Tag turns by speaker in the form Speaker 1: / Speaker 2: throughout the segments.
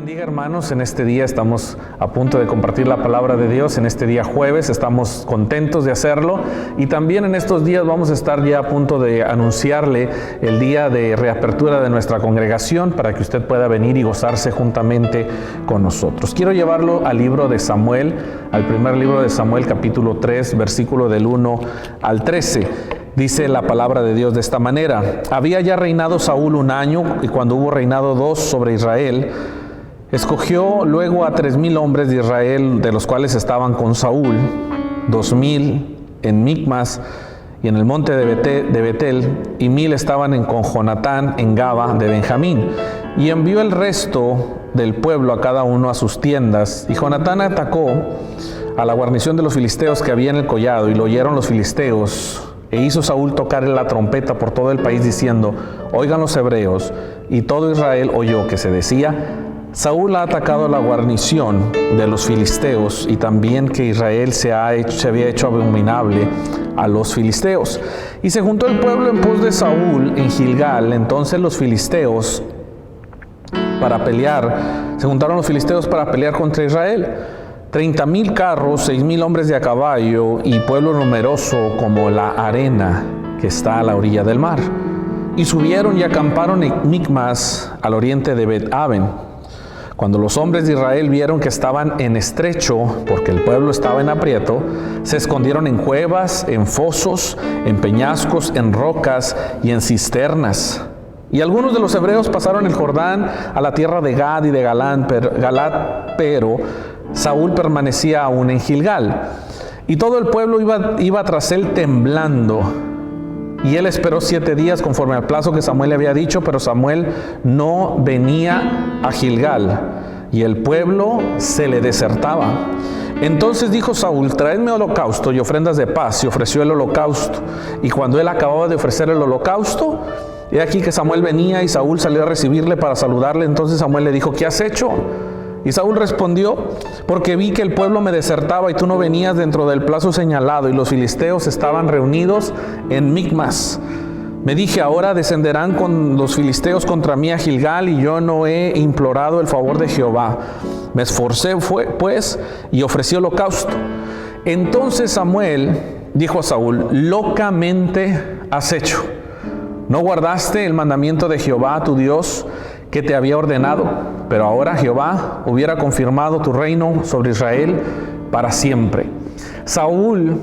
Speaker 1: bendiga, hermanos. En este día estamos a punto de compartir la palabra de Dios. En este día jueves estamos contentos de hacerlo, y también en estos días vamos a estar ya a punto de anunciarle el día de reapertura de nuestra congregación para que usted pueda venir y gozarse juntamente con nosotros. Quiero llevarlo al libro de Samuel, al primer libro de Samuel, capítulo 3, versículo del 1 al 13. Dice la palabra de Dios de esta manera: había ya reinado Saúl 1 año, y cuando hubo reinado 2 sobre Israel, escogió luego a 3,000 hombres de Israel, de los cuales estaban con Saúl, 2,000 en Micmas y en el monte de Betel, y 1,000 estaban con Jonatán en Gaba de Benjamín. Y envió el resto del pueblo a cada uno a sus tiendas. Y Jonatán atacó a la guarnición de los filisteos que había en el collado, y lo oyeron los filisteos. E hizo Saúl tocar la trompeta por todo el país, diciendo: oigan los hebreos. Y todo Israel oyó que se decía: Saúl ha atacado a la guarnición de los filisteos, y también que Israel se había hecho abominable a los filisteos. Y se juntó el pueblo en pos de Saúl en Gilgal. Entonces los filisteos se juntaron los filisteos para pelear contra Israel. 30,000 carros, 6,000 hombres de a caballo, y pueblo numeroso como la arena que está a la orilla del mar. Y subieron y acamparon en Micmas, al oriente de Bet-aven. Cuando los hombres de Israel vieron que estaban en estrecho, porque el pueblo estaba en aprieto, se escondieron en cuevas, en fosos, en peñascos, en rocas y en cisternas. Y algunos de los hebreos pasaron el Jordán a la tierra de Gad y de Galat, pero Saúl permanecía aún en Gilgal. Y todo el pueblo iba tras él temblando. Y él esperó 7 días conforme al plazo que Samuel le había dicho, pero Samuel no venía a Gilgal, y el pueblo se le desertaba. Entonces dijo Saúl: traedme holocausto y ofrendas de paz. Y ofreció el holocausto. Y cuando él acababa de ofrecer el holocausto, he aquí que Samuel venía, y Saúl salió a recibirle para saludarle. Entonces Samuel le dijo: ¿qué has hecho? Y Saúl respondió: porque vi que el pueblo me desertaba, y tú no venías dentro del plazo señalado, y los filisteos estaban reunidos en Micmas. Me dije: ahora descenderán con los filisteos contra mí a Gilgal, y yo no he implorado el favor de Jehová. Me esforcé pues, y ofrecí holocausto. Entonces Samuel dijo a Saúl: locamente has hecho. ¿No guardaste el mandamiento de Jehová tu Dios que te había ordenado? Pero ahora Jehová hubiera confirmado tu reino sobre Israel para siempre. Saúl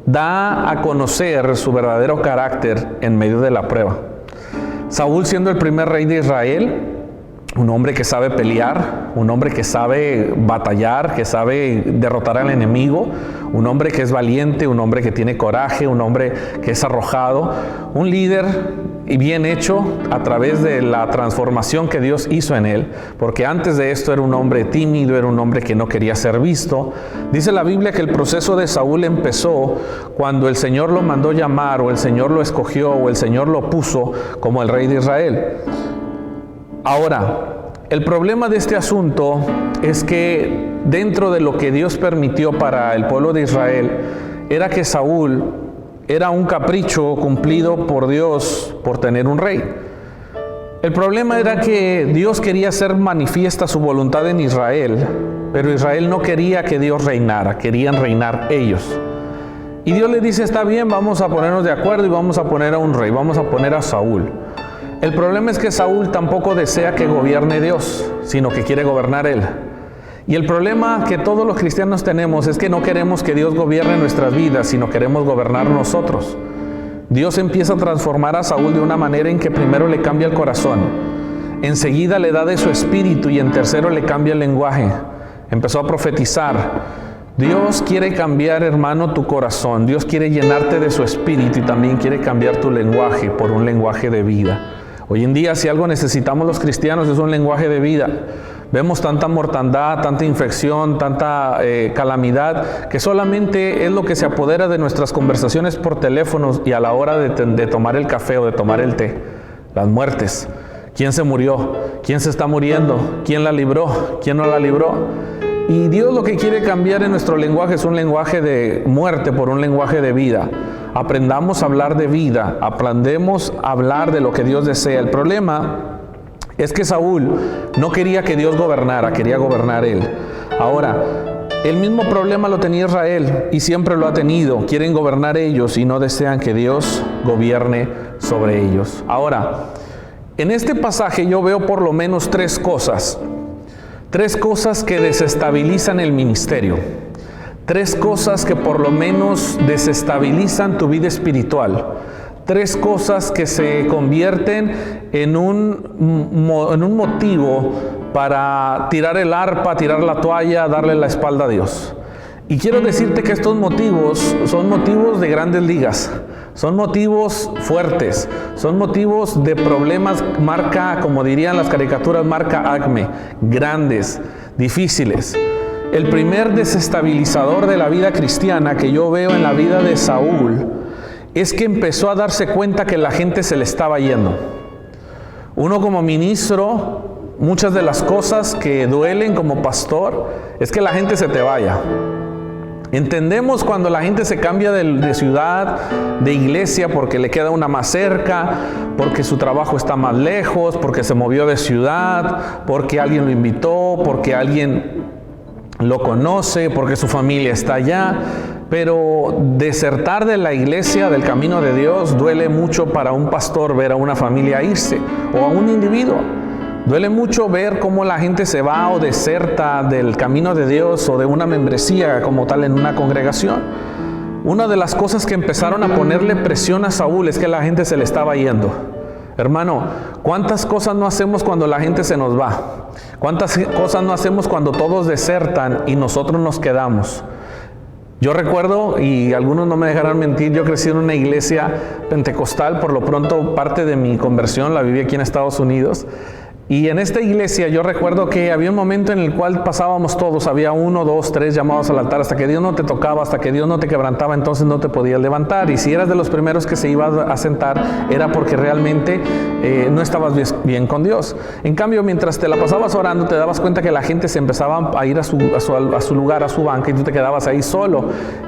Speaker 1: da a conocer su verdadero carácter en medio de la prueba. Saúl, siendo el primer rey de Israel, un hombre que sabe pelear, un hombre que sabe batallar, que sabe derrotar al enemigo, un hombre que es valiente, un hombre que tiene coraje, un hombre que es arrojado, un líder y bien hecho a través de la transformación que Dios hizo en él, porque antes de esto era un hombre tímido, era un hombre que no quería ser visto. Dice la Biblia que el proceso de Saúl empezó cuando el Señor lo mandó llamar, o el Señor lo escogió, o el Señor lo puso como el rey de Israel. Ahora, el problema de este asunto es que dentro de lo que Dios permitió para el pueblo de Israel, era que Saúl era un capricho cumplido por Dios por tener un rey. El problema era que Dios quería hacer manifiesta su voluntad en Israel, pero Israel no quería que Dios reinara, querían reinar ellos. Y Dios le dice: está bien, vamos a ponernos de acuerdo y vamos a poner a un rey, vamos a poner a Saúl. El problema es que Saúl tampoco desea que gobierne Dios, sino que quiere gobernar él. Y el problema que todos los cristianos tenemos es que no queremos que Dios gobierne nuestras vidas, sino queremos gobernar nosotros. Dios empieza a transformar a Saúl de una manera en que primero le cambia el corazón, enseguida le da de su espíritu, y en tercero le cambia el lenguaje. Empezó a profetizar. Dios quiere cambiar, hermano, tu corazón. Dios quiere llenarte de su espíritu, y también quiere cambiar tu lenguaje por un lenguaje de vida. Hoy en día, si algo necesitamos los cristianos, es un lenguaje de vida. Vemos tanta mortandad, tanta infección, tanta calamidad, que solamente es lo que se apodera de nuestras conversaciones por teléfonos y a la hora de tomar el café o de tomar el té. Las muertes. ¿Quién se murió? ¿Quién se está muriendo? ¿Quién la libró? ¿Quién no la libró? Y Dios lo que quiere cambiar en nuestro lenguaje es un lenguaje de muerte por un lenguaje de vida. Aprendamos a hablar de vida, aprendemos a hablar de lo que Dios desea. El problema es que Saúl no quería que Dios gobernara, quería gobernar él. Ahora, el mismo problema lo tenía Israel y siempre lo ha tenido. Quieren gobernar ellos y no desean que Dios gobierne sobre ellos. Ahora, en este pasaje yo veo por lo menos tres cosas que desestabilizan el ministerio. Tres cosas que por lo menos desestabilizan tu vida espiritual. Tres cosas que se convierten en un motivo para tirar el arpa, tirar la toalla, darle la espalda a Dios. Y quiero decirte que estos motivos son motivos de grandes ligas, son motivos fuertes, son motivos de problemas marca, como dirían las caricaturas, marca Acme, grandes, difíciles. El primer desestabilizador de la vida cristiana que yo veo en la vida de Saúl es que empezó a darse cuenta que la gente se le estaba yendo. Uno como ministro, muchas de las cosas que duelen como pastor es que la gente se te vaya. Entendemos cuando la gente se cambia de ciudad, de iglesia, porque le queda una más cerca, porque su trabajo está más lejos, porque se movió de ciudad, porque alguien lo invitó, porque alguien lo conoce, porque su familia está allá. Pero desertar de la iglesia, del camino de Dios, duele mucho para un pastor ver a una familia irse, o a un individuo. Duele mucho ver cómo la gente se va o deserta del camino de Dios o de una membresía como tal en una congregación. Una de las cosas que empezaron a ponerle presión a Saúl es que la gente se le estaba yendo. Hermano, ¿cuántas cosas no hacemos cuando la gente se nos va? ¿Cuántas cosas no hacemos cuando todos desertan y nosotros nos quedamos? Yo recuerdo, y algunos no me dejarán mentir, yo crecí en una iglesia pentecostal, por lo pronto parte de mi conversión la viví aquí en Estados Unidos. Y en esta iglesia yo recuerdo que había un momento en el cual pasábamos todos, había 1, 2, 3 llamados al altar, hasta que Dios no te tocaba, hasta que Dios no te quebrantaba, entonces no te podías levantar. Y si eras de los primeros que se iba a sentar, era porque realmente no estabas bien con Dios. En cambio, mientras te la pasabas orando, te dabas cuenta que la gente se empezaba a ir a su lugar, a su banca, y tú te quedabas ahí solo.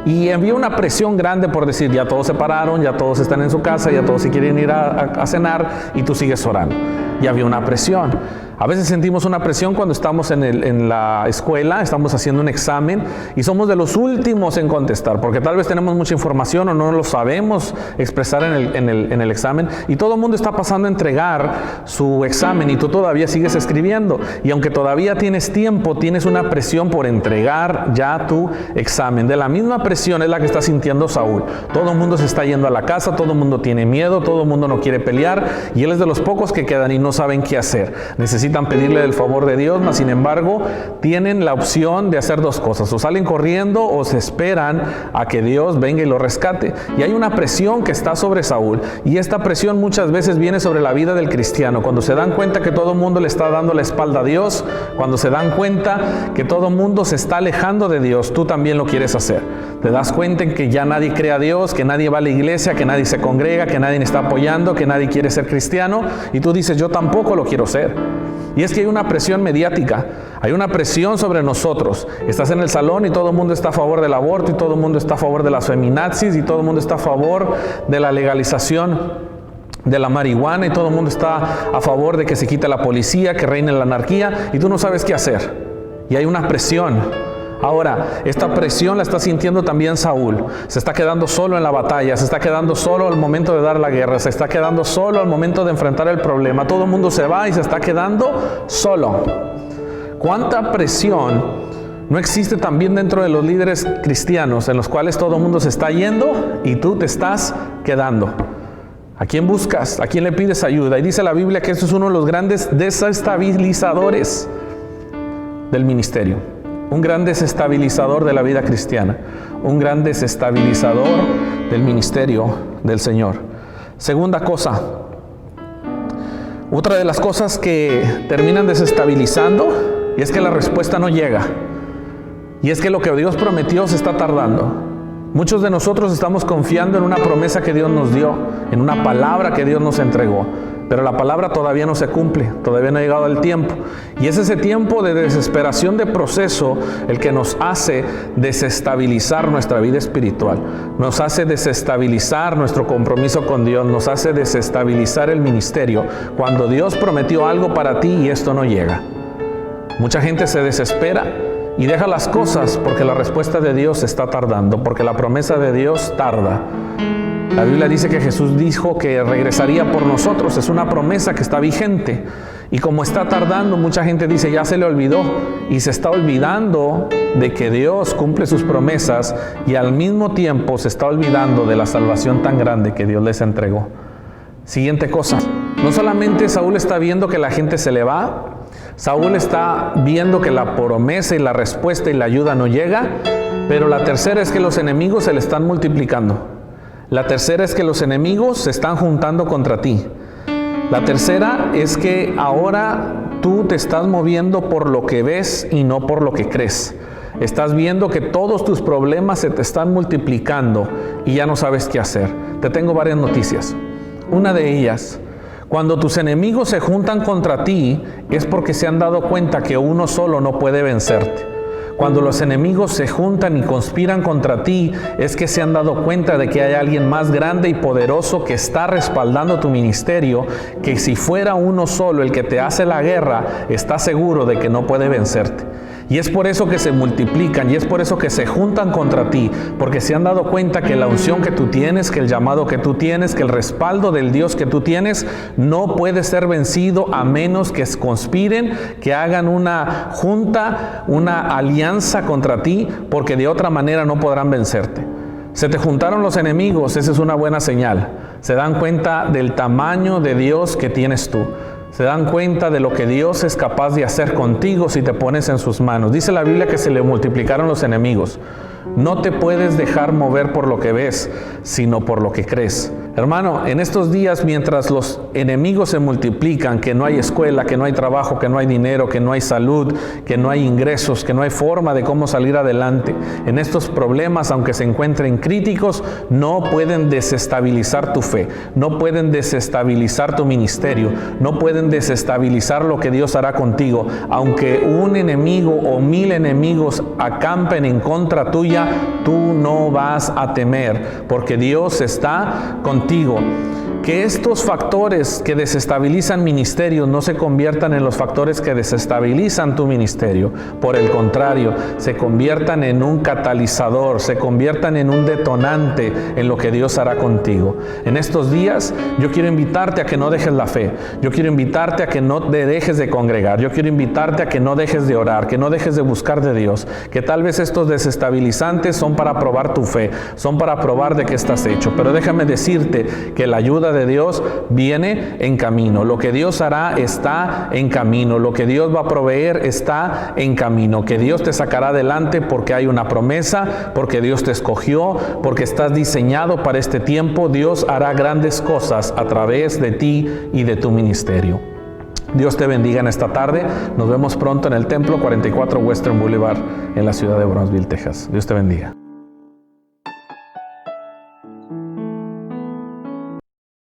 Speaker 1: Y había una presión grande por decir, ya todos se pararon, ya todos están en su casa, ya todos se quieren ir a cenar, y tú sigues orando. Y había una presión. A veces sentimos una presión cuando estamos en la escuela, estamos haciendo un examen y somos de los últimos en contestar, porque tal vez tenemos mucha información o no lo sabemos expresar en el examen, y todo el mundo está pasando a entregar su examen y tú todavía sigues escribiendo. Y aunque todavía tienes tiempo, tienes una presión por entregar ya tu examen. De la misma presión es la que está sintiendo Saúl. Todo el mundo se está yendo a la casa, todo el mundo tiene miedo, todo el mundo no quiere pelear, y él es de los pocos que quedan y no saben qué hacer. Necesitan pedirle el favor de Dios, mas sin embargo tienen la opción de hacer dos cosas: o salen corriendo o se esperan a que Dios venga y lo rescate. Y hay una presión que está sobre Saúl, y esta presión muchas veces viene sobre la vida del cristiano. Cuando se dan cuenta que todo el mundo le está dando la espalda a Dios, cuando se dan cuenta que todo el mundo se está alejando de Dios, tú también lo quieres hacer. Te das cuenta en que ya nadie cree a Dios, que nadie va a la iglesia, que nadie se congrega, que nadie está apoyando, que nadie quiere ser cristiano, y tú dices, yo tampoco lo quiero ser. Y es que hay una presión mediática, hay una presión sobre nosotros. Estás en el salón y todo el mundo está a favor del aborto, y todo el mundo está a favor de las feminazis, y todo el mundo está a favor de la legalización de la marihuana, y todo el mundo está a favor de que se quite la policía, que reine la anarquía, y tú no sabes qué hacer. Y hay una presión. Ahora, esta presión la está sintiendo también Saúl. Se está quedando solo en la batalla, se está quedando solo al momento de dar la guerra, se está quedando solo al momento de enfrentar el problema. Todo el mundo se va y se está quedando solo. ¿Cuánta presión no existe también dentro de los líderes cristianos, en los cuales todo el mundo se está yendo y tú te estás quedando? ¿A quién buscas? ¿A quién le pides ayuda? Y dice la Biblia que eso es uno de los grandes desestabilizadores del ministerio. Un gran desestabilizador de la vida cristiana, un gran desestabilizador del ministerio del Señor. Segunda cosa, otra de las cosas que terminan desestabilizando, y es que la respuesta no llega, y es que lo que Dios prometió se está tardando. Muchos de nosotros estamos confiando en una promesa que Dios nos dio, en una palabra que Dios nos entregó, pero la palabra todavía no se cumple, todavía no ha llegado el tiempo. Y es ese tiempo de desesperación de proceso el que nos hace desestabilizar nuestra vida espiritual, nos hace desestabilizar nuestro compromiso con Dios, nos hace desestabilizar el ministerio, cuando Dios prometió algo para ti y esto no llega. Mucha gente se desespera y deja las cosas porque la respuesta de Dios está tardando, porque la promesa de Dios tarda. La Biblia dice que Jesús dijo que regresaría por nosotros. Es una promesa que está vigente. Y como está tardando, mucha gente dice, ya se le olvidó. Y se está olvidando de que Dios cumple sus promesas y al mismo tiempo se está olvidando de la salvación tan grande que Dios les entregó. Siguiente cosa. No solamente Saúl está viendo que la gente se le va, Saúl está viendo que la promesa y la respuesta y la ayuda no llega, pero la tercera es que los enemigos se le están multiplicando. La tercera es que los enemigos se están juntando contra ti. La tercera es que ahora tú te estás moviendo por lo que ves y no por lo que crees. Estás viendo que todos tus problemas se te están multiplicando y ya no sabes qué hacer. Te tengo varias noticias. Una de ellas, cuando tus enemigos se juntan contra ti, es porque se han dado cuenta que uno solo no puede vencerte. Cuando los enemigos se juntan y conspiran contra ti, es que se han dado cuenta de que hay alguien más grande y poderoso que está respaldando tu ministerio, que si fuera uno solo el que te hace la guerra, está seguro de que no puede vencerte. Y es por eso que se multiplican y es por eso que se juntan contra ti, porque se han dado cuenta que la unción que tú tienes, que el llamado que tú tienes, que el respaldo del Dios que tú tienes, no puede ser vencido a menos que conspiren, que hagan una junta, una alianza contra ti, porque de otra manera no podrán vencerte. Se te juntaron los enemigos, esa es una buena señal. Se dan cuenta del tamaño de Dios que tienes tú. Se dan cuenta de lo que Dios es capaz de hacer contigo si te pones en sus manos. Dice la Biblia que se le multiplicaron los enemigos. No te puedes dejar mover por lo que ves, sino por lo que crees. Hermano, en estos días, mientras los enemigos se multiplican, que no hay escuela, que no hay trabajo, que no hay dinero, que no hay salud, que no hay ingresos, que no hay forma de cómo salir adelante, en estos problemas, aunque se encuentren críticos, no pueden desestabilizar tu fe, no pueden desestabilizar tu ministerio, no pueden desestabilizar lo que Dios hará contigo. Aunque un enemigo o 1000 enemigos acampen en contra tuya, tú no vas a temer, porque Dios está contigo. Que estos factores que desestabilizan ministerios no se conviertan en los factores que desestabilizan tu ministerio. Por el contrario, se conviertan en un catalizador, se conviertan en un detonante en lo que Dios hará contigo. En estos días, yo quiero invitarte a que no dejes la fe. Yo quiero invitarte a que no te dejes de congregar. Yo quiero invitarte a que no dejes de orar, que no dejes de buscar de Dios. Que tal vez estos desestabilizantes son para probar tu fe, son para probar de qué estás hecho. Pero déjame decirte que la ayuda de Dios viene en camino. Lo que Dios hará está en camino. Lo que Dios va a proveer está en camino. Que Dios te sacará adelante porque hay una promesa, porque Dios te escogió, porque estás diseñado para este tiempo. Dios hará grandes cosas a través de ti y de tu ministerio. Dios te bendiga en esta tarde. Nos vemos pronto en el templo 44 Western Boulevard en la ciudad de Brownsville, Texas. Dios te bendiga.